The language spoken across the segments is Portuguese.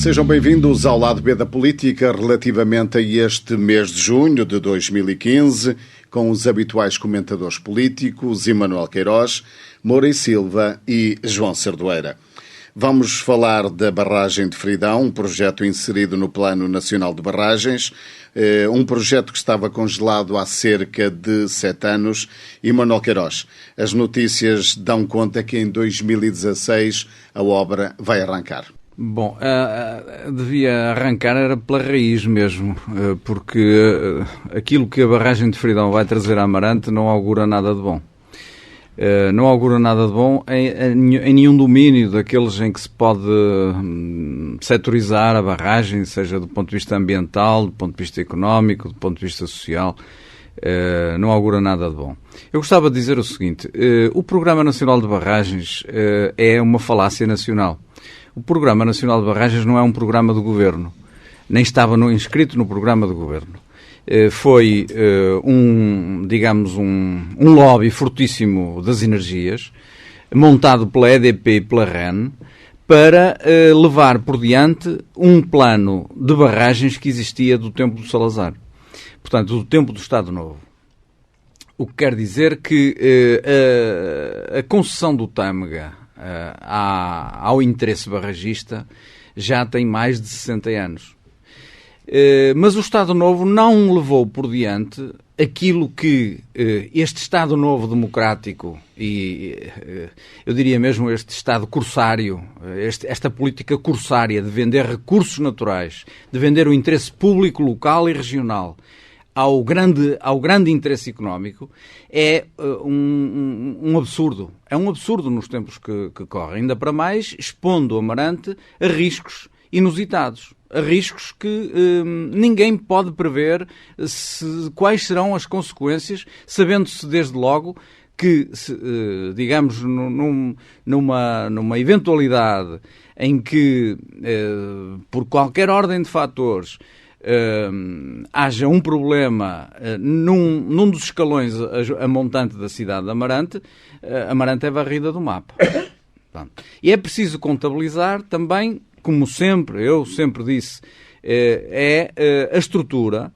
Sejam bem-vindos ao lado B da política relativamente a este mês de junho de 2015, com os habituais comentadores políticos Emanuel Queiroz, Moura e Silva e João Cerdoeira. Vamos falar da barragem de Fridão, um projeto inserido no Plano Nacional de Barragens, um projeto que estava congelado há cerca de 7 anos. Emanuel Queiroz, as notícias dão conta que em 2016 a obra vai arrancar. Bom, devia arrancar era pela raiz mesmo, porque aquilo que a barragem de Fridão vai trazer a Amarante não augura nada de bom. Não augura nada de bom em nenhum domínio daqueles em que se pode setorizar a barragem, seja do ponto de vista ambiental, do ponto de vista económico, do ponto de vista social. Não augura nada de bom. Eu gostava de dizer o seguinte: o Programa Nacional de Barragens é uma falácia nacional. O Programa Nacional de Barragens não é um programa do Governo, nem estava inscrito no programa do Governo. Foi um lobby fortíssimo das energias, montado pela EDP e pela REN, para levar por diante um plano de barragens que existia do tempo do Salazar. Portanto, do tempo do Estado Novo. O que quer dizer que a concessão do Tâmega ao interesse barragista já tem mais de 60 anos. Mas o Estado Novo não levou por diante aquilo que este Estado Novo democrático e eu diria mesmo este Estado corsário, esta política corsária de vender recursos naturais, de vender o interesse público local e regional ao grande interesse económico, é um absurdo. É um absurdo nos tempos que correm. Ainda para mais, expondo o Amarante a riscos inusitados. A riscos que ninguém pode prever quais serão as consequências, sabendo-se desde logo que, digamos, numa eventualidade em que, por qualquer ordem de fatores, haja um problema num dos escalões a montante da cidade de Amarante, Amarante é varrida do mapa. E é preciso contabilizar também, como sempre, eu sempre disse, a estrutura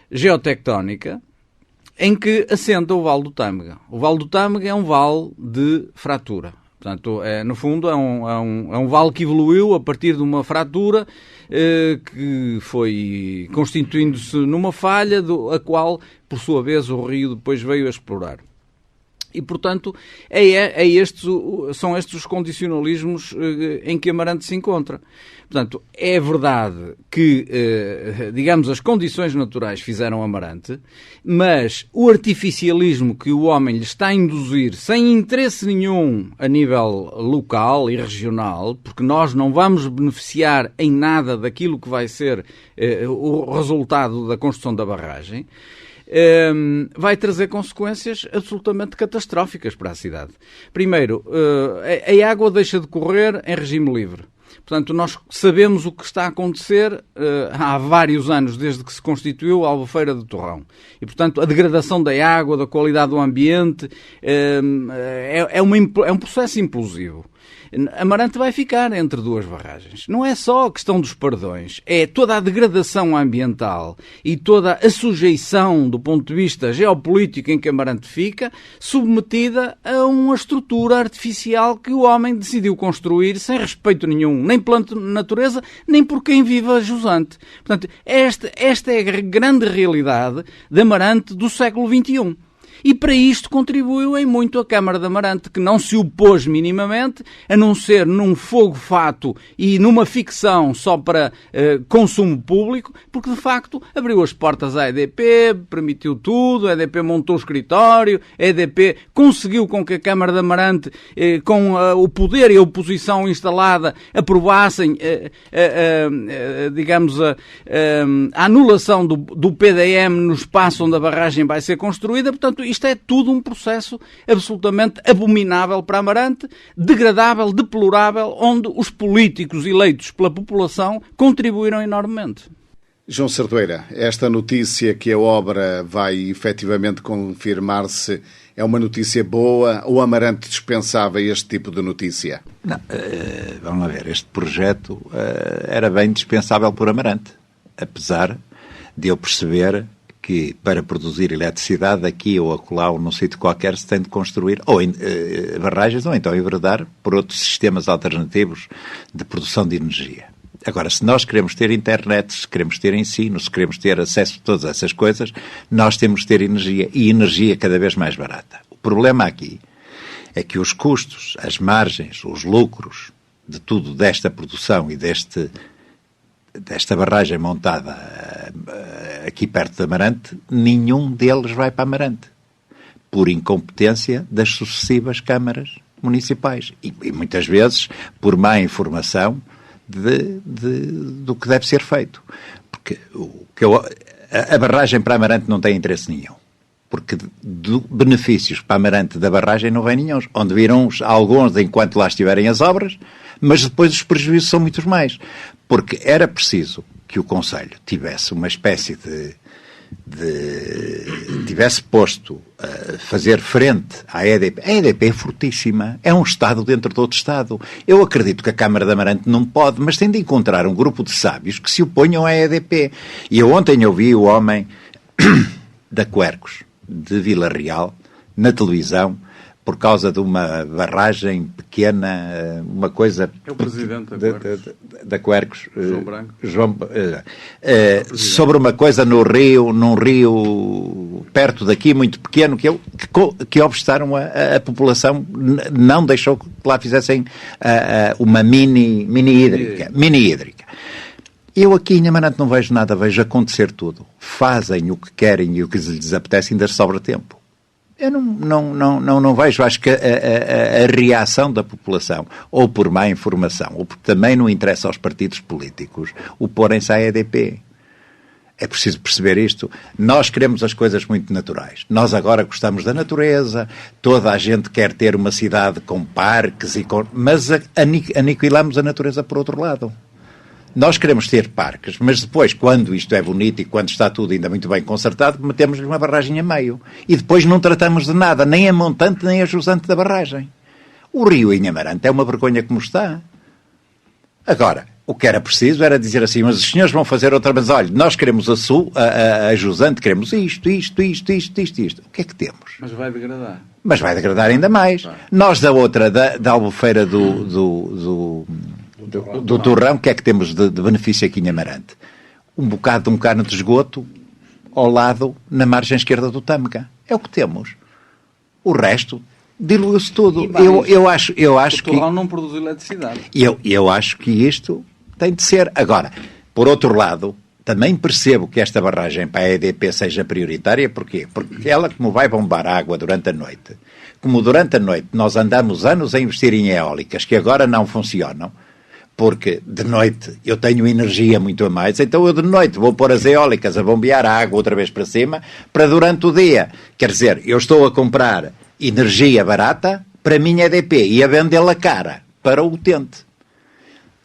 geotectónica em que assenta o Vale do Tâmega. O Vale do Tâmega é um vale de fratura. Portanto, no fundo, é um vale que evoluiu a partir de uma fratura que foi constituindo-se numa falha, a qual, por sua vez, o rio depois veio a explorar. E, portanto, são estes os condicionalismos em que Amarante se encontra. Portanto, é verdade que, digamos, as condições naturais fizeram Amarante, mas o artificialismo que o homem lhe está a induzir, sem interesse nenhum a nível local e regional, porque nós não vamos beneficiar em nada daquilo que vai ser o resultado da construção da barragem, vai trazer consequências absolutamente catastróficas para a cidade. Primeiro, a água deixa de correr em regime livre. Portanto, nós sabemos o que está a acontecer há vários anos, desde que se constituiu a Albufeira do Torrão. E, portanto, a degradação da água, da qualidade do ambiente, é um processo implosivo. Amarante vai ficar entre duas barragens. Não é só a questão dos perdões, é toda a degradação ambiental e toda a sujeição do ponto de vista geopolítico em que Amarante fica, submetida a uma estrutura artificial que o homem decidiu construir sem respeito nenhum, nem pela natureza, nem por quem vive a jusante. Portanto, esta é a grande realidade de Amarante do século XXI. E para isto contribuiu em muito a Câmara de Amarante, que não se opôs minimamente, a não ser num fogo-fato e numa ficção só para consumo público, porque de facto abriu as portas à EDP, permitiu tudo, a EDP montou o escritório, a EDP conseguiu com que a Câmara de Amarante, com o poder e a oposição instalada, aprovassem, digamos, a anulação do PDM no espaço onde a barragem vai ser construída. Portanto, isto é tudo um processo absolutamente abominável para Amarante, degradável, deplorável, onde os políticos eleitos pela população contribuíram enormemente. João Cerdoeira, esta notícia que a obra vai efetivamente confirmar-se é uma notícia boa ou Amarante dispensava este tipo de notícia? Não, vamos lá ver, este projeto era bem dispensável por Amarante, apesar de eu perceber que para produzir eletricidade aqui ou acolá ou num sítio qualquer se tem de construir ou barragens ou então enveredar por outros sistemas alternativos de produção de energia. Agora, se nós queremos ter internet, se queremos ter ensino, se queremos ter acesso a todas essas coisas, nós temos de ter energia e energia cada vez mais barata. O problema aqui é que os custos, as margens, os lucros de tudo desta produção e desta barragem montada aqui perto de Amarante, nenhum deles vai para Amarante, por incompetência das sucessivas câmaras municipais e muitas vezes por má informação do que deve ser feito. Porque a barragem para Amarante não tem interesse nenhum. Porque de benefícios para Amarante da barragem não vem nenhum. Onde virão alguns enquanto lá estiverem as obras, mas depois os prejuízos são muitos mais. Porque era preciso que o Conselho tivesse uma espécie tivesse posto a fazer frente à EDP. A EDP é fortíssima. É um Estado dentro de outro Estado. Eu acredito que a Câmara de Amarante não pode, mas tem de encontrar um grupo de sábios que se oponham à EDP. E eu ontem ouvi o homem da Quercus, de Vila Real, na televisão, por causa de uma barragem pequena, uma coisa... É o presidente da Quercus. João Branco. Sobre uma coisa num rio perto daqui, muito pequeno, que obstaram a população, não deixou que lá fizessem uma mini hídrica. Eu aqui em Amarante não vejo nada, vejo acontecer tudo. Fazem o que querem e o que lhes apetece, ainda sobra tempo. Eu não vejo, acho que a reação da população, ou por má informação, ou porque também não interessa aos partidos políticos, o porem-se à EDP. É preciso perceber isto. Nós queremos as coisas muito naturais. Nós agora gostamos da natureza, toda a gente quer ter uma cidade com parques, mas aniquilamos a natureza por outro lado. Nós queremos ter parques, mas depois, quando isto é bonito e quando está tudo ainda muito bem consertado, metemos-lhe uma barragem a meio. E depois não tratamos de nada, nem a montante, nem a jusante da barragem. O rio em Amarante é uma vergonha como está. Agora, o que era preciso era dizer assim, mas os senhores vão fazer outra, mas olha, nós queremos a jusante, queremos isto. O que é que temos? Mas vai degradar. Mas vai degradar ainda mais. Vai. Nós da outra, da Albufeira do Torrão, o que é que temos de benefício aqui em Amarante? Um bocado de um cano de esgoto ao lado, na margem esquerda do Tâmega. É o que temos. O resto dilui-se tudo. Eu acho que o Torrão não produz eletricidade. Eu acho que isto tem de ser. Agora, por outro lado, também percebo que esta barragem para a EDP seja prioritária. Porquê? Porque ela, como vai bombar água durante a noite, como durante a noite nós andamos anos a investir em eólicas que agora não funcionam, porque de noite eu tenho energia muito a mais, então eu de noite vou pôr as eólicas a bombear a água outra vez para cima, para durante o dia. Quer dizer, eu estou a comprar energia barata para a minha EDP e a vendê-la cara para o utente.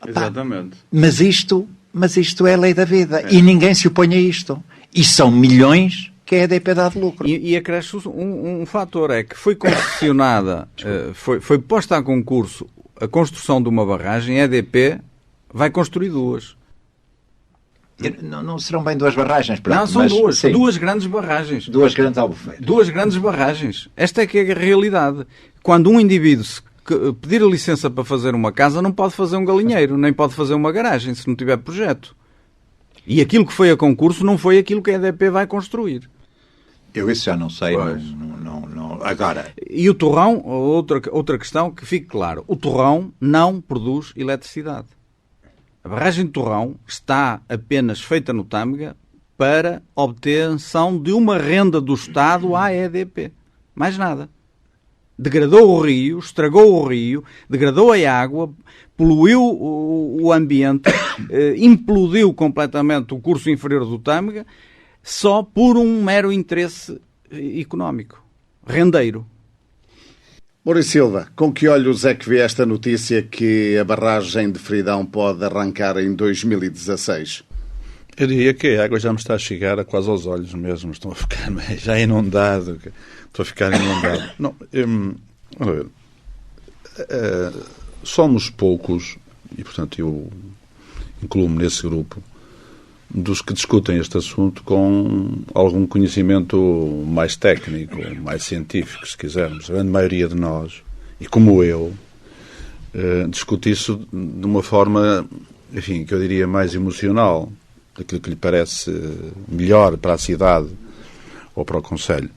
Exatamente. Mas isto é a lei da vida. E ninguém se opõe a isto. E são milhões que a EDP dá de lucro. E acresce um fator, é que foi concessionada, foi posta a concurso a construção de uma barragem, a EDP vai construir duas. Não serão bem duas barragens. Não, são duas. Sim. Duas grandes barragens. Duas grandes albufeiras. Duas grandes barragens. Esta é que é a realidade. Quando um indivíduo pedir licença para fazer uma casa, não pode fazer um galinheiro, nem pode fazer uma garagem, se não tiver projeto. E aquilo que foi a concurso não foi aquilo que a EDP vai construir. Eu isso já não sei. Agora. E o Torrão, outra questão que fique claro, o Torrão não produz eletricidade. A barragem de Torrão está apenas feita no Tâmega para obtenção de uma renda do Estado à EDP. Mais nada. Degradou o rio, estragou o rio, degradou a água, poluiu o ambiente, implodiu completamente o curso inferior do Tâmega, só por um mero interesse económico, rendeiro. Moura Silva, com que olhos é que vê esta notícia que a barragem de Fridão pode arrancar em 2016? Eu diria que a água já me está a chegar quase aos olhos mesmo. Estou a ficar já inundado. Estou a ficar inundado. Não, somos poucos, e portanto eu incluo-me nesse grupo, dos que discutem este assunto com algum conhecimento mais técnico, mais científico, se quisermos. A grande maioria de nós, e como eu, discute isso de uma forma, enfim, que eu diria mais emocional, daquilo que lhe parece melhor para a cidade ou para o concelho,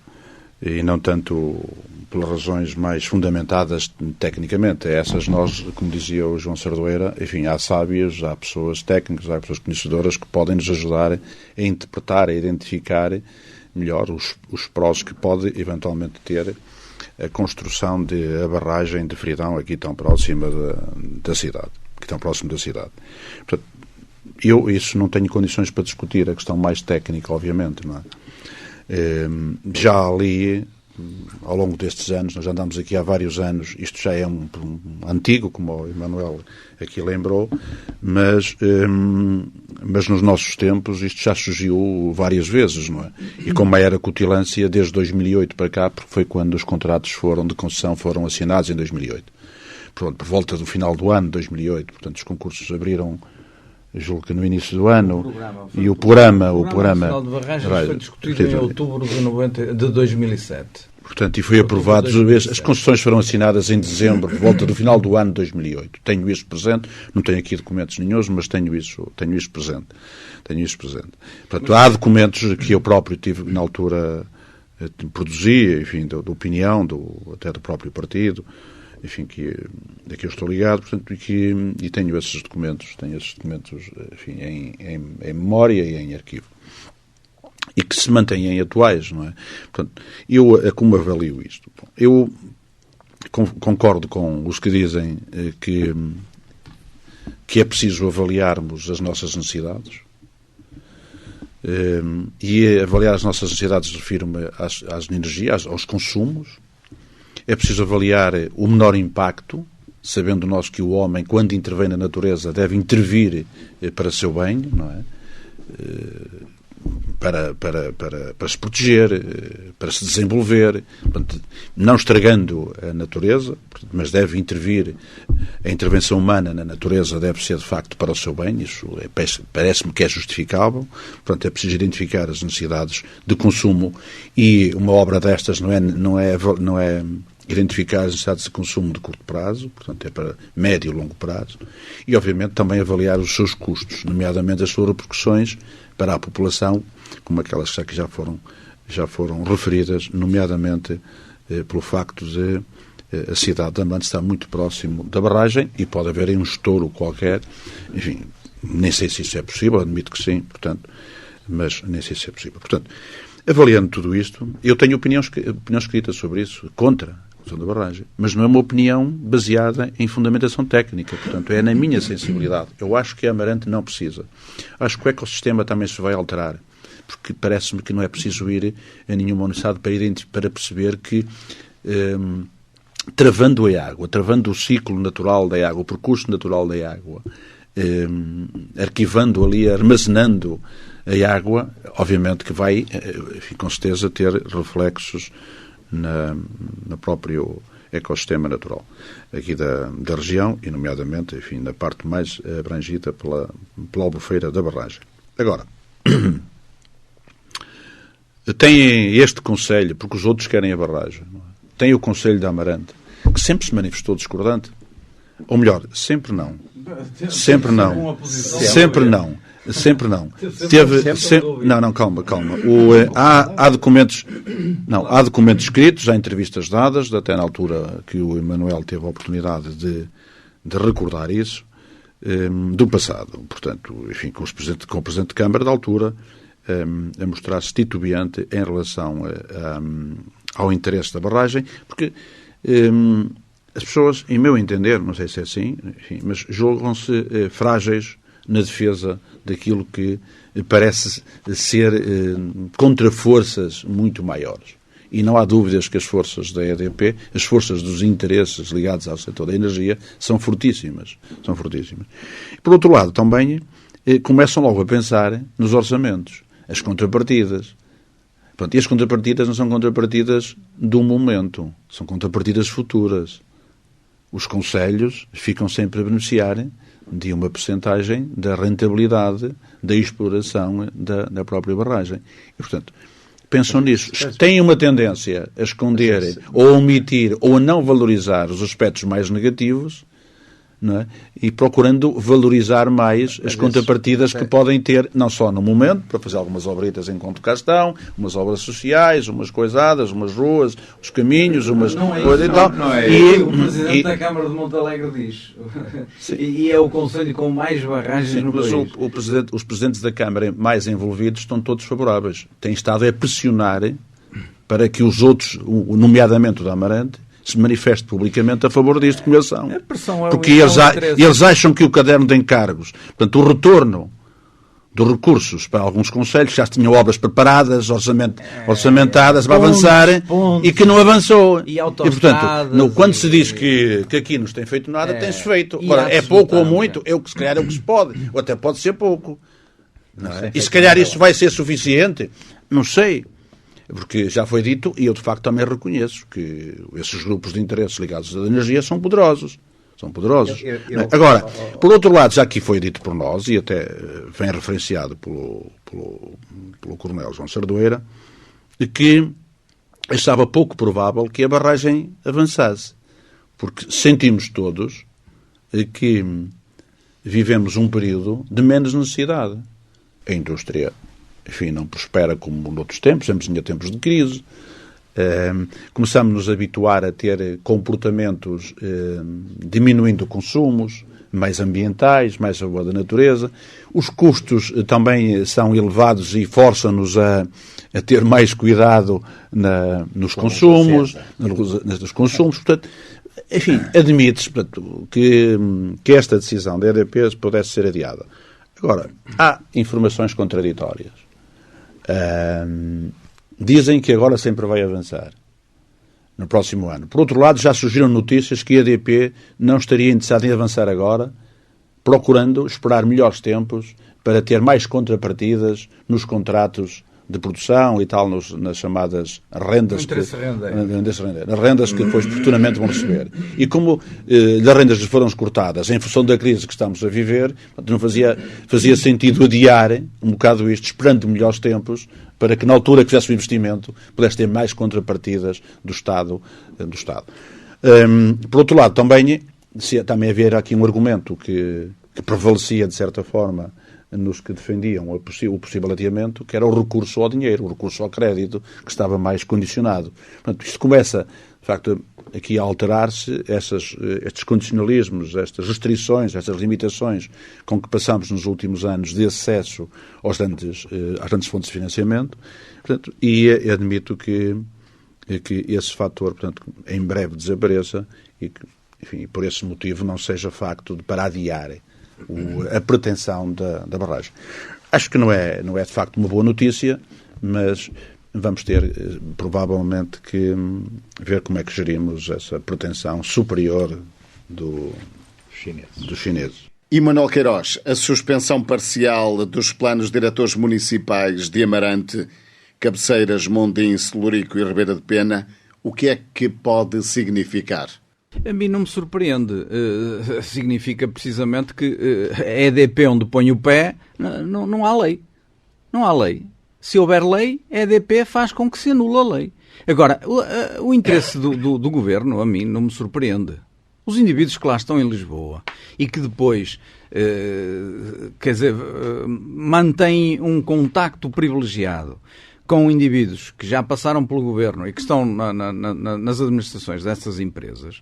e não tanto pelas razões mais fundamentadas tecnicamente. Essas nós, como dizia o João Sardoeira, enfim, há sábios, há pessoas técnicas, há pessoas conhecedoras que podem nos ajudar a interpretar, a identificar melhor os prós que pode eventualmente ter a construção de a barragem de Fridão aqui tão próxima da cidade, aqui tão próximo da cidade. Portanto, eu isso não tenho condições para discutir, a questão mais técnica, obviamente, não é? Já ali, ao longo destes anos, nós já andamos aqui há vários anos, isto já é um antigo, como o Emanuel aqui lembrou, mas nos nossos tempos isto já surgiu várias vezes, não é? E com maior acutilância desde 2008 para cá, porque foi quando os contratos de concessão foram assinados em 2008. Pronto, por volta do final do ano de 2008, portanto os concursos abriram, julgo que no início do ano, o programa Nacional de Barragens foi discutido em outubro de 2007. Portanto, e foi aprovado. As concessões foram assinadas em dezembro, por volta do final do ano de 2008. Tenho isso presente, não tenho aqui documentos nenhuns, mas tenho isso presente. Portanto, há documentos que eu próprio tive, na altura, produzi, enfim, da opinião, até do próprio partido, enfim, a que eu estou ligado, portanto, e tenho esses documentos, enfim, em memória e em arquivo. E que se mantêm atuais, não é? Portanto, como avalio isto? Eu concordo com os que dizem que é preciso avaliarmos as nossas necessidades, e avaliar as nossas necessidades refiro-me às energias, aos consumos. É preciso avaliar o menor impacto, sabendo nós que o homem, quando intervém na natureza, deve intervir para seu bem, não é? Para se proteger, para se desenvolver, portanto, não estragando a natureza, mas deve intervir. A intervenção humana na natureza deve ser, de facto, para o seu bem. Isso parece-me que é justificável. Portanto, é preciso identificar as necessidades de consumo, e uma obra destas não é identificar as necessidades de consumo de curto prazo, portanto é para médio e longo prazo, e obviamente também avaliar os seus custos, nomeadamente as suas repercussões para a população, como aquelas que já foram referidas, nomeadamente pelo facto de a cidade de Amante estar muito próximo da barragem e pode haver aí um estouro qualquer, enfim, nem sei se isso é possível, admito que sim, portanto, mas nem sei se é possível. Portanto, avaliando tudo isto, eu tenho opinião escrita sobre isso, contra a questão da barragem, mas não é uma opinião baseada em fundamentação técnica, portanto, é na minha sensibilidade. Eu acho que a Amarante não precisa. Acho que o ecossistema também se vai alterar, porque parece-me que não é preciso ir a nenhuma universidade para perceber que, travando a água, travando o ciclo natural da água, o percurso natural da água, arquivando ali, armazenando a água, obviamente que vai, enfim, com certeza, ter reflexos no próprio ecossistema natural aqui da região e, nomeadamente, enfim, na parte mais abrangida pela albufeira da barragem. Agora, tem este Conselho, porque os outros querem a barragem, não é? Tem o Conselho de Amarante, que sempre se manifestou discordante, ou melhor, sempre não. Sempre não. Sempre não. Sempre não. Não, calma. Há documentos escritos, há entrevistas dadas, até na altura que o Emanuel teve a oportunidade de recordar isso, do passado. Portanto, enfim, com o Presidente de Câmara da altura, a mostrar-se titubeante em relação ao interesse da barragem, porque as pessoas, em meu entender, não sei se é assim, enfim, mas julgam-se frágeis na defesa daquilo que parece ser contra forças muito maiores. E não há dúvidas que as forças da EDP, as forças dos interesses ligados ao setor da energia, são fortíssimas. Por outro lado, também começam logo a pensar nos orçamentos, as contrapartidas. Pronto, e as contrapartidas não são contrapartidas do momento, são contrapartidas futuras. Os concelhos ficam sempre a beneficiar de uma percentagem da rentabilidade da exploração da própria barragem. E, portanto, pensam nisso. Têm uma tendência a esconder, ou a omitir, ou a não valorizar os aspectos mais negativos, não é? E procurando valorizar mais as contrapartidas que podem ter, não só no momento, para fazer algumas obritas enquanto cá estão, umas obras sociais, umas coisadas, umas ruas, os caminhos, umas coisas e tal. Não é. O Presidente da Câmara de Montalegre diz. E é o Conselho com mais barragens no país. Os presidentes da Câmara mais envolvidos estão todos favoráveis. Têm estado a pressionar para que os outros, nomeadamente o da Amarante, se manifeste publicamente a favor disto como eles são. Porque eles acham que o caderno de encargos, portanto, o retorno dos recursos para alguns concelhos, já tinham obras preparadas, orçamentadas para avançar, e que não avançou. E portanto, quando se diz que aqui não se tem feito nada, tem-se feito. Agora, é pouco ou muito, se calhar é o que se pode, ou até pode ser pouco. Não é? E se calhar isso vai ser suficiente? Não sei. Porque já foi dito, e eu de facto também reconheço, que esses grupos de interesses ligados à energia são poderosos. São poderosos. Agora, por outro lado, já aqui foi dito por nós, e até vem referenciado pelo Coronel João Sardoeira, que estava pouco provável que a barragem avançasse. Porque sentimos todos que vivemos um período de menos necessidade. A indústria, enfim, não prospera como noutros tempos, tinha tempos de crise. Começamos-nos a habituar a ter comportamentos diminuindo consumos, mais ambientais, mais a favor da natureza. Os custos também são elevados e forçam-nos a ter mais cuidado nos consumos. Portanto, enfim, admite-se que esta decisão da EDP pudesse ser adiada. Agora, há informações contraditórias. Dizem que agora sempre vai avançar, no próximo ano. Por outro lado, já surgiram notícias que a EDP não estaria interessada em avançar agora, procurando esperar melhores tempos para ter mais contrapartidas nos contratos de produção e tal, nas chamadas rendas que depois oportunamente vão receber. E como as rendas foram cortadas em função da crise que estamos a viver, não fazia sentido adiar um bocado isto, esperando melhores tempos, para que na altura que fizesse o investimento pudesse ter mais contrapartidas do Estado. Por outro lado, também havia aqui um argumento que prevalecia, de certa forma, nos que defendiam o possível adiamento, que era o recurso ao dinheiro, o recurso ao crédito, que estava mais condicionado. Portanto, isto começa, de facto, aqui a alterar-se, estes condicionalismos, estas restrições, estas limitações com que passamos nos últimos anos de acesso às grandes fontes de financiamento. Portanto, e admito que esse fator, portanto, em breve desapareça e que, enfim, por esse motivo não seja facto para adiar a pretensão da barragem. Acho que não é de facto uma boa notícia, mas vamos ter provavelmente que ver como é que gerimos essa pretensão superior dos chineses. E Manuel Queiroz, a suspensão parcial dos planos diretores municipais de Amarante, Cabeceiras, Mondim, Celurico e Ribeira de Pena, o que é que pode significar? A mim não me surpreende. Significa precisamente que a EDP, onde põe o pé, não há lei. Não há lei. Se houver lei, a EDP faz com que se anule a lei. Agora, o interesse do governo, a mim, não me surpreende. Os indivíduos que lá estão em Lisboa e que depois, mantêm um contacto privilegiado com indivíduos que já passaram pelo governo e que estão nas administrações dessas empresas,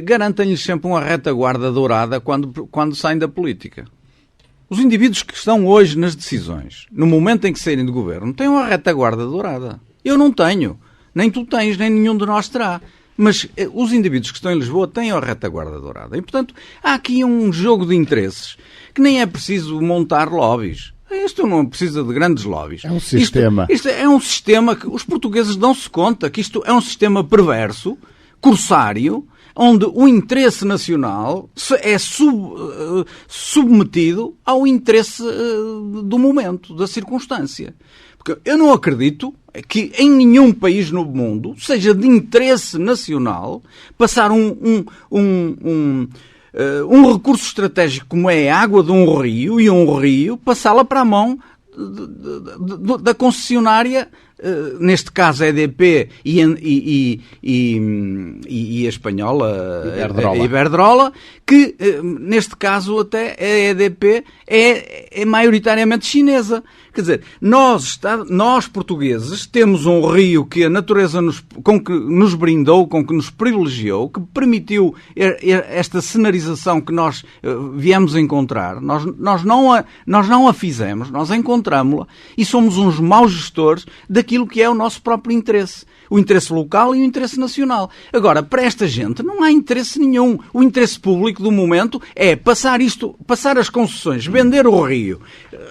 garantem-lhes sempre uma retaguarda dourada quando saem da política. Os indivíduos que estão hoje nas decisões, no momento em que saírem do governo, têm uma retaguarda dourada. Eu não tenho. Nem tu tens, nem nenhum de nós terá. Mas os indivíduos que estão em Lisboa têm a retaguarda dourada. E, portanto, há aqui um jogo de interesses que nem é preciso montar lobbies. Isto não precisa de grandes lobbies. É um sistema. Isto é um sistema que os portugueses dão-se conta que isto é um sistema perverso, corsário, onde o interesse nacional é submetido ao interesse do momento, da circunstância. Porque eu não acredito que em nenhum país no mundo seja de interesse nacional passar um recurso estratégico como é a água de um rio, e um rio passá-la para a mão da concessionária, neste caso a EDP e a espanhola, a Iberdrola, que neste caso até a EDP é maioritariamente chinesa. Quer dizer, nós portugueses temos um rio que a natureza com que nos brindou, com que nos privilegiou, que permitiu esta cenarização que nós viemos a encontrar. Nós não a fizemos, nós encontramos-la e somos uns maus gestores daquilo que é o nosso próprio interesse. O interesse local e o interesse nacional. Agora, para esta gente não há interesse nenhum. O interesse público do momento é passar as concessões, vender o rio,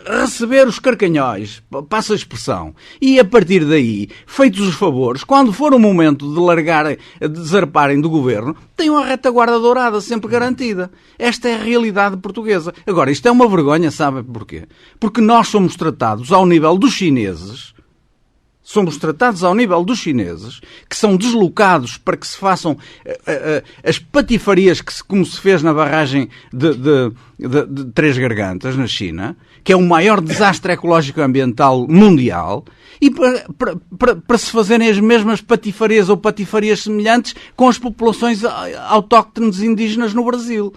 receber os carcanhóis, passa a expressão, e a partir daí, feitos os favores, quando for o momento de largarem, de zarparem do governo, tenham a retaguarda dourada sempre garantida. Esta é a realidade portuguesa. Agora, isto é uma vergonha, sabe porquê? Porque nós somos tratados ao nível dos chineses, que são deslocados para que se façam as patifarias como se fez na barragem de Três Gargantas, na China, que é o maior desastre ecológico e ambiental mundial, e para se fazerem as mesmas patifarias ou patifarias semelhantes com as populações autóctones indígenas no Brasil,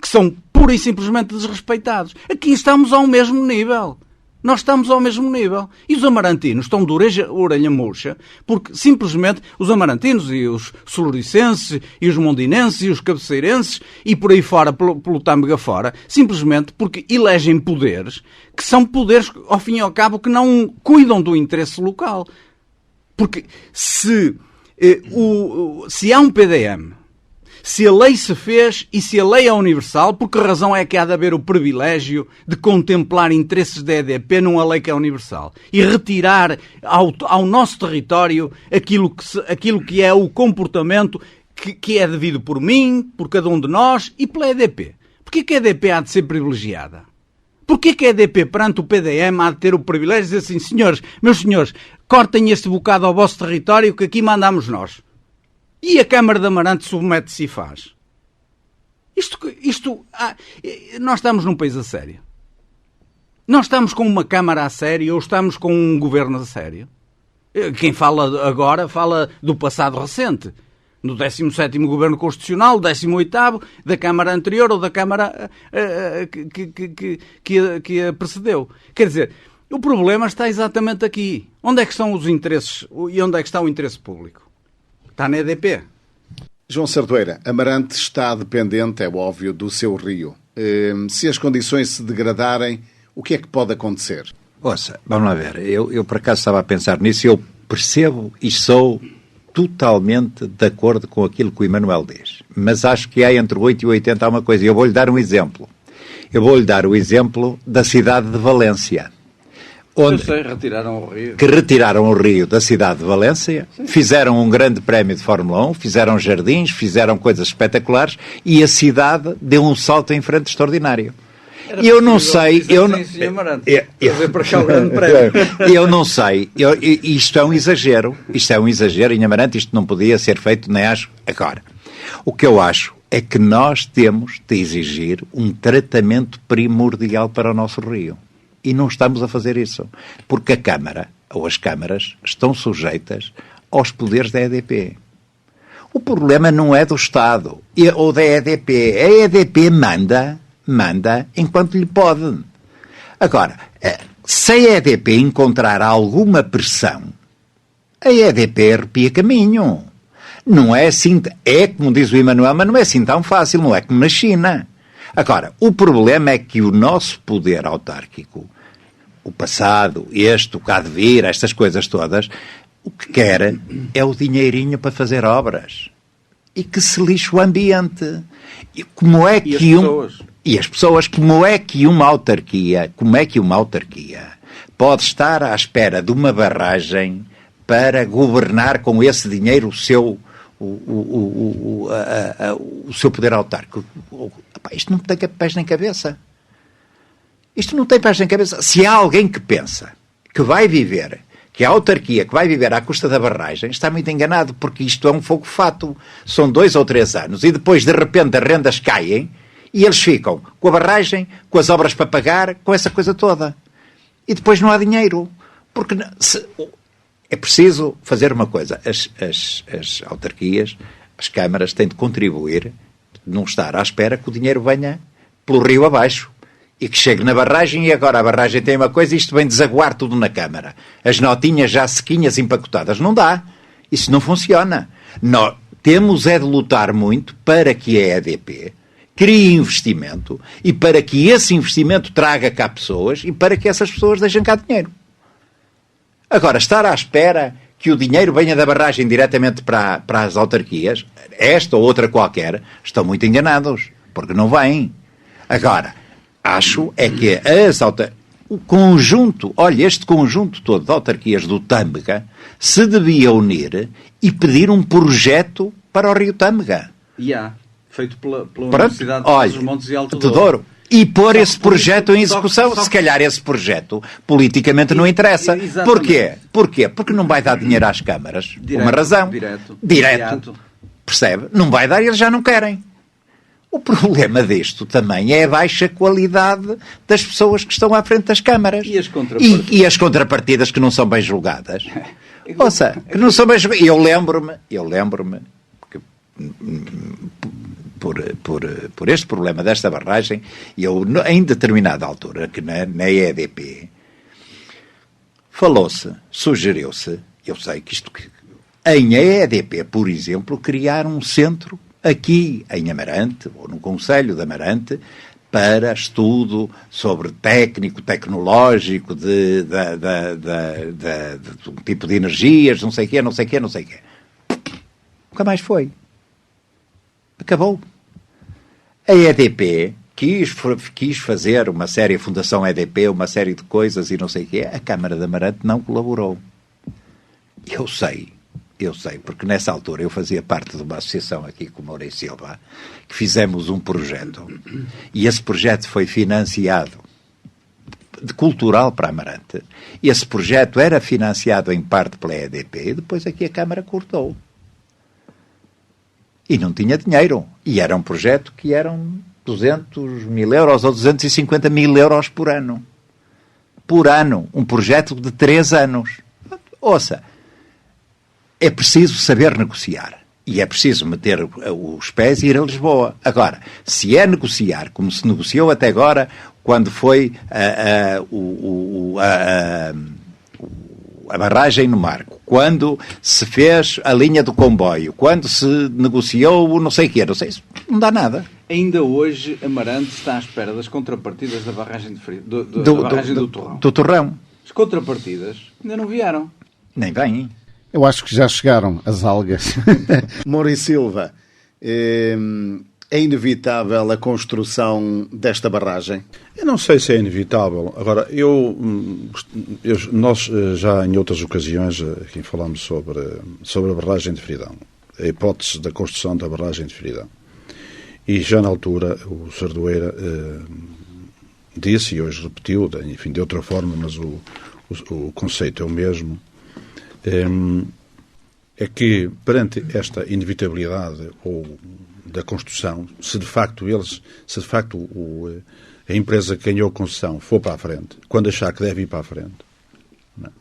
que são pura e simplesmente desrespeitados. Aqui estamos ao mesmo nível. Nós estamos ao mesmo nível. E os amarantinos estão de orelha murcha, porque simplesmente os amarantinos e os soluricenses e os mondinenses e os cabeceirenses e por aí fora, pelo tâmega fora, simplesmente porque elegem poderes que são poderes, ao fim e ao cabo, que não cuidam do interesse local. Porque se há um PDM, se a lei se fez e se a lei é universal, por que razão é que há de haver o privilégio de contemplar interesses da EDP numa lei que é universal e retirar ao nosso território aquilo que é o comportamento que é devido por mim, por cada um de nós e pela EDP? Porquê que a EDP há de ser privilegiada? Porquê que a EDP, perante o PDM, há de ter o privilégio de dizer assim: meus senhores, cortem este bocado ao vosso território que aqui mandamos nós? E a Câmara de Amarante submete-se e faz. Nós estamos num país a sério. Nós estamos com uma Câmara a sério ou estamos com um governo a sério? Quem fala agora fala do passado recente. No 17º Governo Constitucional, 18º, da Câmara anterior ou da Câmara que a precedeu. Quer dizer, o problema está exatamente aqui. Onde é que estão os interesses e onde é que está o interesse público? Está na EDP. João Sardoeira, Amarante está dependente, é óbvio, do seu rio. Se as condições se degradarem, o que é que pode acontecer? Ouça, vamos lá ver. Eu por acaso estava a pensar nisso e eu percebo e sou totalmente de acordo com aquilo que o Emanuel diz. Mas acho que há entre 8 e 80 há uma coisa. Eu vou-lhe dar um exemplo. Eu vou-lhe dar o exemplo da cidade de Valência. Retiraram o rio da cidade de Valência, sim. Fizeram um grande prémio de Fórmula 1, fizeram jardins, fizeram coisas espetaculares e a cidade deu um salto em frente extraordinário. Eu não sei, eu não sei, isto é um exagero, em Amarante isto não podia ser feito, nem acho, agora. O que eu acho é que nós temos de exigir um tratamento primordial para o nosso rio. E não estamos a fazer isso. Porque a Câmara, ou as câmaras, estão sujeitas aos poderes da EDP. O problema não é do Estado ou da EDP. A EDP manda enquanto lhe pode. Agora, se a EDP encontrar alguma pressão, a EDP arrepia caminho. Não é assim, é como diz o Emanuel, mas não é assim tão fácil, não é como na China. Agora, o problema é que o nosso poder autárquico, o passado, o cá de vir, estas coisas todas, o que quer é o dinheirinho para fazer obras. E que se lixe o ambiente. E como é que as pessoas, como é que uma autarquia pode estar à espera de uma barragem para governar com esse dinheiro o seu poder autárquico. Isto não tem pés nem cabeça. Isto não tem pés nem cabeça. Se há alguém que pensa que vai viver, que a autarquia que vai viver à custa da barragem, está muito enganado, porque isto é um fogo fato. São 2 ou 3 anos e depois, de repente, as rendas caem e eles ficam com a barragem, com as obras para pagar, com essa coisa toda. E depois não há dinheiro. Porque é preciso fazer uma coisa. As autarquias, as câmaras, têm de contribuir, não estar à espera que o dinheiro venha pelo rio abaixo e que chegue na barragem, e agora a barragem tem uma coisa e isto vem desaguar tudo na Câmara. As notinhas já sequinhas, empacotadas. Não dá. Isso não funciona. Nós temos é de lutar muito para que a EDP crie investimento e para que esse investimento traga cá pessoas e para que essas pessoas deixem cá dinheiro. Agora, estar à espera que o dinheiro venha da barragem diretamente para as autarquias, esta ou outra qualquer, estão muito enganados, porque não vem. Agora, acho é que este conjunto todo de autarquias do Tâmega se devia unir e pedir um projeto para o Rio Tâmega. Feito pela Universidade dos Montes e Alto Douro. E pôr esse projeto em execução. Se calhar esse projeto politicamente não interessa. Porquê? Porque não vai dar dinheiro às câmaras. Por uma razão. Direto. Percebe? Não vai dar e eles já não querem. O problema disto também é a baixa qualidade das pessoas que estão à frente das câmaras. E as contrapartidas que não são bem julgadas. Ouça, que não são bem julgadas. Eu lembro-me que por este problema desta barragem, eu, em determinada altura, que na EDP, falou-se, sugeriu-se, eu sei que isto, em EDP, por exemplo, criar um centro aqui em Amarante, ou no Concelho de Amarante, para estudo sobre tecnológico, de um tipo de energias, não sei o quê. Nunca mais foi. Acabou. A EDP quis fazer uma série, a Fundação EDP, uma série de coisas e não sei o quê. A Câmara de Amarante não colaborou. Eu sei, porque nessa altura eu fazia parte de uma associação aqui com o Moura e Silva, que fizemos um projeto, e esse projeto foi financiado de cultural para Amarante. Esse projeto era financiado em parte pela EDP e depois aqui a Câmara cortou. E não tinha dinheiro. E era um projeto que eram 200 mil euros ou 250 mil euros por ano. Por ano. Um projeto de 3 anos. Ouça, é preciso saber negociar. E é preciso meter os pés e ir a Lisboa. Agora, se é negociar, como se negociou até agora, quando foi a barragem no Marco, quando se fez a linha do comboio, quando se negociou não sei o quê, isso não dá nada. Ainda hoje, Amarante está à espera das contrapartidas da barragem da barragem do Torrão. Do Torrão. As contrapartidas ainda não vieram. Nem vêm. Eu acho que já chegaram as algas. Moura e Silva, é inevitável a construção desta barragem? Eu não sei se é inevitável. Agora, nós já em outras ocasiões aqui falamos sobre a barragem de Fridão, a hipótese da construção da barragem de Fridão. E já na altura o Sardoeira disse, e hoje repetiu, enfim, de outra forma, mas o conceito é o mesmo, é que perante esta inevitabilidade ou da construção, se de facto a empresa que ganhou a concessão for para a frente, quando achar que deve ir para a frente, não?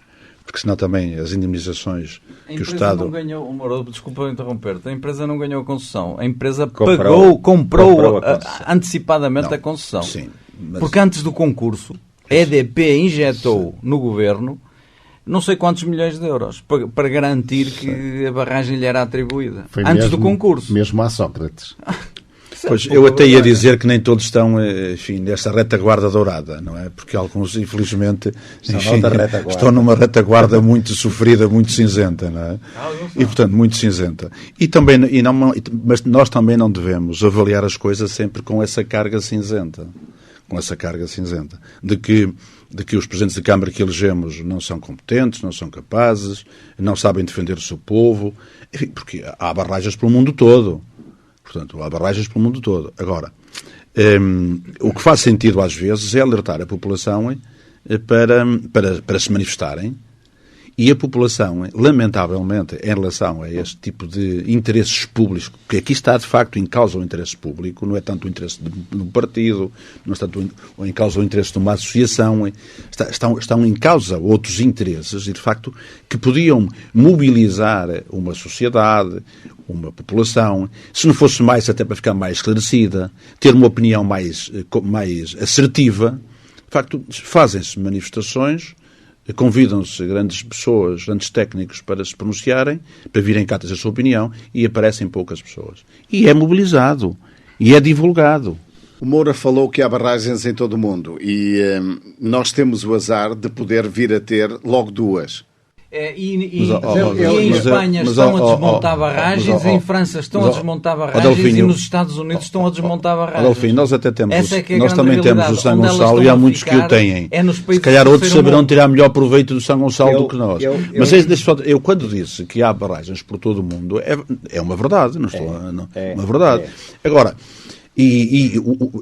Porque senão também as indemnizações que o Estado... Não ganhou, desculpa interromper-te, a empresa não ganhou a concessão, a empresa comprou antecipadamente a concessão. Sim, mas... Porque antes do concurso, a EDP injetou no governo não sei quantos milhões de euros para garantir que a barragem lhe era atribuída. Foi antes do concurso. Mesmo a Sócrates. Pois, eu até ia dizer que nem todos estão, enfim, nessa retaguarda dourada, não é? Porque alguns, infelizmente, estão numa retaguarda muito sofrida, muito cinzenta, não é? E, portanto, muito cinzenta. Mas nós também não devemos avaliar as coisas sempre com essa carga cinzenta. De que de que os presidentes de Câmara que elegemos não são competentes, não são capazes, não sabem defender o seu povo, enfim, porque há barragens pelo mundo todo. Portanto, há barragens pelo mundo todo. Agora, o que faz sentido às vezes é alertar a população para se manifestarem, e a população, lamentavelmente, em relação a este tipo de interesses públicos, porque aqui está de facto em causa o interesse público, não é tanto o interesse de um partido, não está tanto em causa o interesse de uma associação, estão em causa outros interesses, e de facto que podiam mobilizar uma sociedade, uma população, se não fosse mais até para ficar mais esclarecida, ter uma opinião mais assertiva. De facto, fazem-se manifestações, convidam-se grandes pessoas, grandes técnicos para se pronunciarem, para virem cá dizer a sua opinião, e aparecem poucas pessoas. E é mobilizado, e é divulgado. O Moura falou que há barragens em todo o mundo, e nós temos o azar de poder vir a ter logo duas. Em Espanha estão a desmontar barragens, em França estão a desmontar barragens e nos Estados Unidos estão a desmontar barragens. Adolfino, nós até temos, nós também temos o São Gonçalo e há muitos que o têm. Se calhar outros saberão tirar melhor proveito do São Gonçalo do que nós. Mas eu quando disse que há barragens por todo o mundo, é uma verdade, não estou uma verdade. Agora,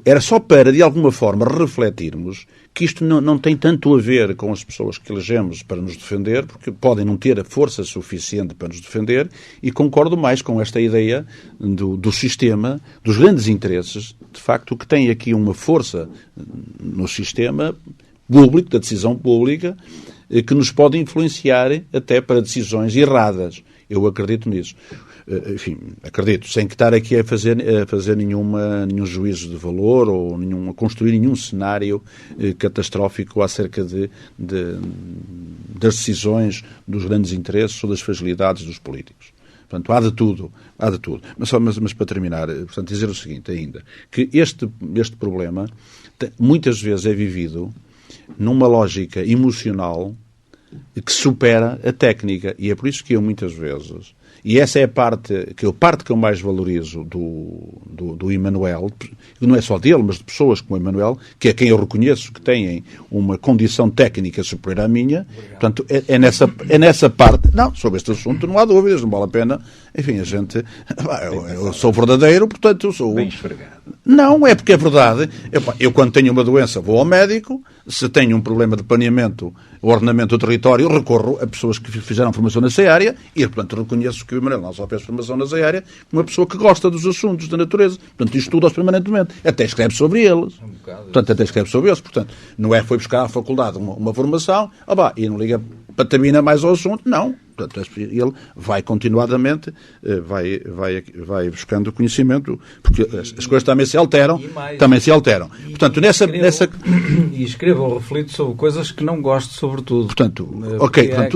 era só para, de alguma forma, refletirmos que isto não tem tanto a ver com as pessoas que elegemos para nos defender, porque podem não ter a força suficiente para nos defender, e concordo mais com esta ideia do sistema, dos grandes interesses, de facto, que tem aqui uma força no sistema público, da decisão pública, que nos pode influenciar até para decisões erradas. Eu acredito nisso. Enfim, acredito, sem que estar aqui a fazer nenhum juízo de valor ou a construir nenhum cenário catastrófico acerca das decisões dos grandes interesses ou das fragilidades dos políticos. Portanto, há de tudo. Mas para terminar, portanto, dizer o seguinte ainda, que este problema muitas vezes é vivido numa lógica emocional que supera a técnica, e é por isso que eu muitas vezes, e essa é a parte que eu mais valorizo do Emanuel, não é só dele, mas de pessoas como o Emanuel, que é quem eu reconheço que têm uma condição técnica superior à minha. Obrigado. Portanto, é nessa parte. Não, sobre este assunto não há dúvidas, não vale a pena. Enfim, a gente... Eu sou verdadeiro, portanto, eu sou... Bem esfregado. Não, é porque é verdade. Eu quando tenho uma doença vou ao médico, se tenho um problema de planeamento ou ordenamento do território, recorro a pessoas que fizeram formação nessa área e, portanto, reconheço que o Emanuel não só fez formação nessa área, como uma pessoa que gosta dos assuntos da natureza. Portanto, estuda-os permanentemente. Até escreve sobre eles. Portanto, não é foi buscar à faculdade uma formação, e não liga patamina mais ao assunto. Não. Portanto, ele vai continuadamente, vai buscando conhecimento, porque as coisas também se alteram. Portanto, E escrevo ou reflito sobre coisas que não gosto, sobretudo. Portanto,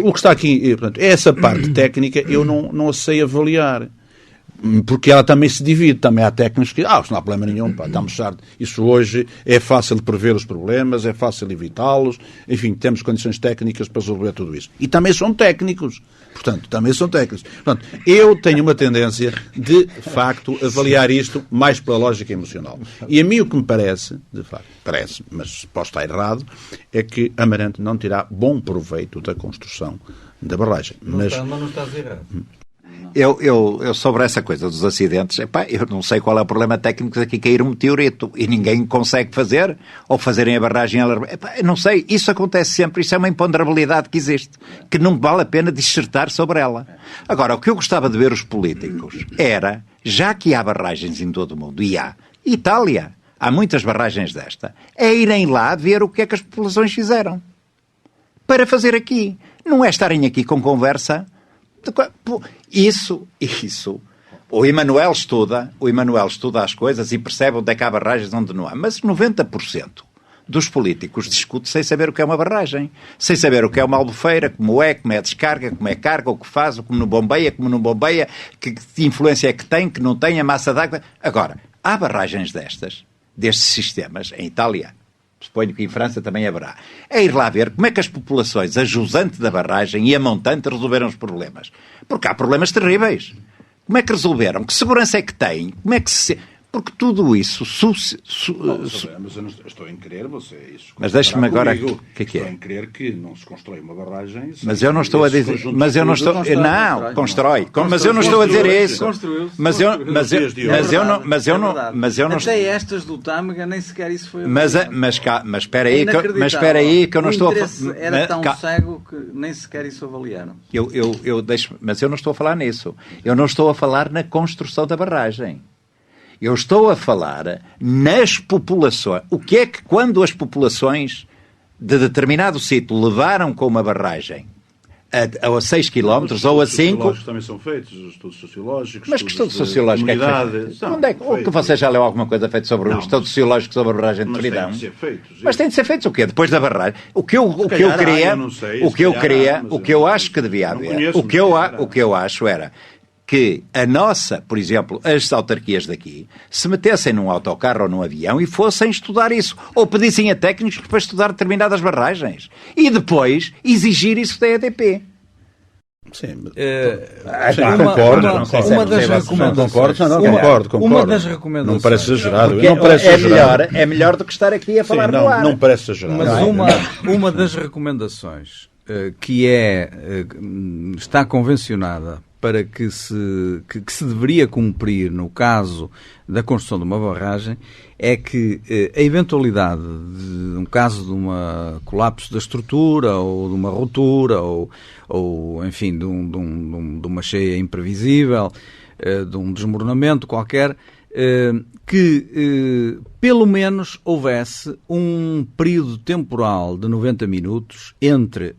o que está aqui, é essa parte técnica, eu não a sei avaliar. Porque ela também se divide, também há técnicos que, isso não há problema nenhum, estamos certo. Isso hoje é fácil de prever os problemas, é fácil evitá-los, enfim, temos condições técnicas para resolver tudo isso. E também são técnicos. Portanto, eu tenho uma tendência de facto, avaliar isto mais pela lógica emocional. E a mim o que me parece, de facto, mas posso estar errado, é que Amarante não terá bom proveito da construção da barragem. Mas não estás errado. Eu sobre essa coisa dos acidentes, eu não sei qual é o problema técnico de aqui cair um meteorito e ninguém consegue fazer, ou fazerem a barragem eu não sei, isso acontece sempre, isso é uma imponderabilidade que existe, que não vale a pena dissertar sobre ela. Agora, o que eu gostava de ver os políticos era, já que há barragens em todo o mundo, e há, Itália, há muitas barragens desta, é irem lá ver o que é que as populações fizeram para fazer aqui. Não é estarem aqui com conversa. Isso. O Emanuel estuda as coisas e percebe onde é que há barragens, onde não há. Mas 90% dos políticos discute sem saber o que é uma barragem, sem saber o que é uma albufeira, como é a descarga, como é carga, o que faz, como não bombeia, que influência é que tem, que não tem, a massa d'água. Agora, há barragens destes sistemas em Itália. Suponho que em França também haverá. É ir lá ver como é que as populações, a jusante da barragem e a montante, resolveram os problemas. Porque há problemas terríveis. Como é que resolveram? Que segurança é que têm? Porque tudo isso... Mas eu não estou em querer você isso. Mas deixe-me agora... O que é que é? Estou em querer que não se constrói uma barragem... Mas eu não estou a dizer... Mas eu não estou... Não, constrói. Mas eu não estou a dizer isso. Mas eu não... Até estas do Tâmega nem sequer isso foi... Mas espera aí que eu não estou a falar... Era tão cego que nem sequer isso avaliaram. Mas eu não estou a falar nisso. Eu não estou a falar na construção da barragem. Eu estou a falar nas populações. O que é que quando as populações de determinado sítio levaram com uma barragem a 6 km ou a 5... Os também são feitos, os estudos sociológicos... Mas que estudo sociológico é que feito? O que você já leu alguma coisa feita sobre o estudo sociológico sobre a barragem de Tridão? Mas tem de ser feitos o quê? Depois da barragem? O que eu acho que devia haver, o que eu acho era... que a nossa, por exemplo, as autarquias daqui, se metessem num autocarro ou num avião e fossem estudar isso. Ou pedissem a técnicos para estudar determinadas barragens. E depois exigir isso da EDP. Sim, concordo. Uma das recomendações. Não parece exagerado. É melhor do que estar aqui a falar no ar. Não parece exagerado. Mas uma das recomendações que está convencionada para que se deveria cumprir no caso da construção de uma barragem é que a eventualidade de um caso de uma colapso da estrutura ou de uma ruptura ou enfim, de uma cheia imprevisível, de um desmoronamento qualquer, que pelo menos houvesse um período temporal de 90 minutos entre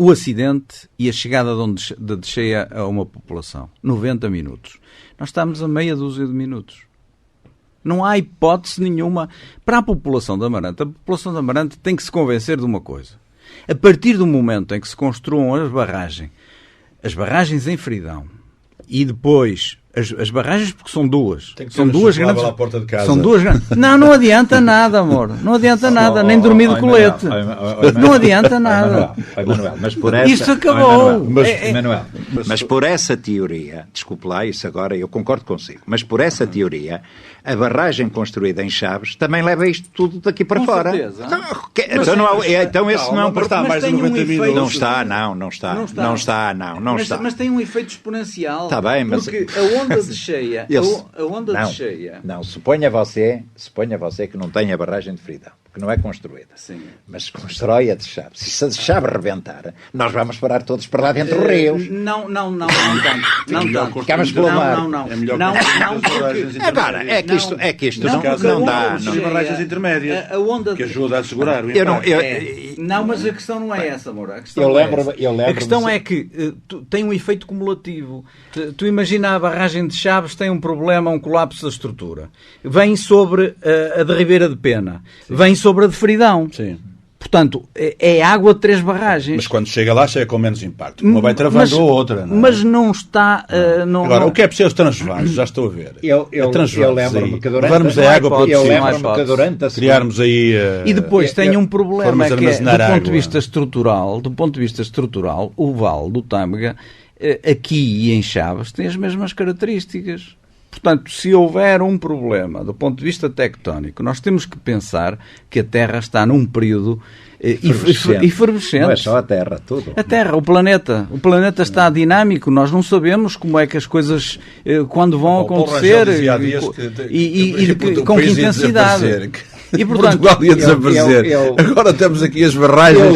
o acidente e a chegada de cheia a uma população. 90 minutos. Nós estamos a meia dúzia de minutos. Não há hipótese nenhuma para a população de Amarante. A população de Amarante tem que se convencer de uma coisa. A partir do momento em que se construam as barragens em Fridão e depois as barragens, porque são duas. São duas grandes. À porta de casa. São duas grandes. Não adianta nada, amor. Não adianta nada. Nem dormir de colete. Não adianta nada. Manuel, mas por essa... Isto acabou. Manuel, mas por essa teoria, desculpe lá, isso agora eu concordo consigo, mas por essa teoria, a barragem construída em Chaves também leva isto tudo daqui para fora. Certeza. Então esse não está mais de 90 minutos. Não está. Mas tem um efeito exponencial. Está bem, mas... Porque a onda de cheia... Não, suponha você que não tem a barragem de Fridão, que não é construída. Sim. Mas constrói a de Chaves. Se a de Chaves rebentar, nós vamos parar todos para lá dentro do rio. Não tanto. Ficamos pelo mar. Não, é que isto não dá. As barragens intermédias, que ajuda a segurar o impacto. Não, mas a questão não é essa, amor. A questão é que tem um efeito cumulativo. Tu imagina a barragem de Chaves tem um problema, um colapso da estrutura. Vem sobre a de Ribeira de Pena. Sim. Vem sobre a de Fridão. Sim. Portanto, é água de 3 barragens. Mas quando chega lá, chega com menos impacto. Uma vai travando a outra. Não é? Mas não está... Agora, o que é preciso transvases? Já estou a ver. Eu lembro-me que levarmos a água para durante a criarmos aí... E depois tem um problema que é, do ponto de vista estrutural, o Vale do Tâmega, aqui e em Chaves, tem as mesmas características. Portanto, se houver um problema do ponto de vista tectónico, nós temos que pensar que a Terra está num período efervescente. Não é só a Terra, tudo. A Terra, o planeta está dinâmico, nós não sabemos como é que as coisas, quando vão acontecer e com que intensidade. E portanto, Portugal ia desaparecer. Agora temos aqui as barragens.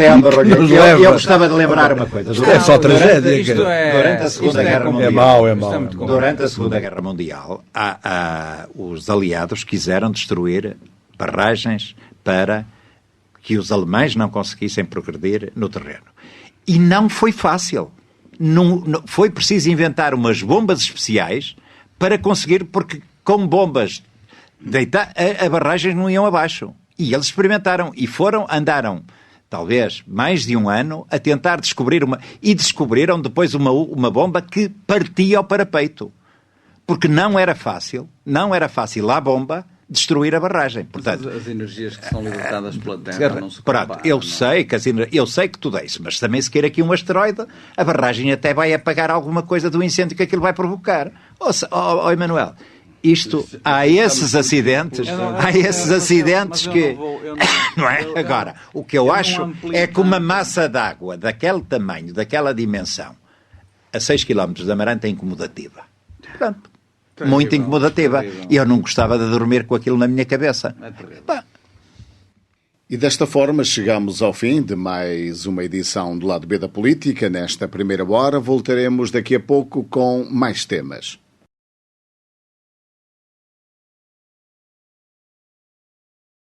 Eu gostava de lembrar uma coisa. Isto é só tragédia. Durante a Segunda Guerra Mundial. É mau. Durante a Segunda Guerra Mundial, os aliados quiseram destruir barragens para que os alemães não conseguissem progredir no terreno. E não foi fácil. Foi preciso inventar umas bombas especiais para conseguir, porque com bombas a barragens não iam abaixo. E eles experimentaram e andaram talvez mais de um ano a tentar descobrir e descobriram depois uma bomba que partia ao parapeito. Porque não era fácil à bomba destruir a barragem. Portanto, as energias que são libertadas pela Terra não se comparam. Eu sei que tudo é isso, mas também se queira aqui um asteroide, a barragem até vai apagar alguma coisa do incêndio que aquilo vai provocar. Emanuel, há esses acidentes que... Não é? Agora, o que eu acho é que uma massa d'água daquele tamanho, daquela dimensão, a 6 km de Amarante é incomodativa. Portanto, muito incomodativa. E eu não gostava de dormir com aquilo na minha cabeça. E desta forma chegamos ao fim de mais uma edição do Lado B da Política. Nesta primeira hora voltaremos daqui a pouco com mais temas.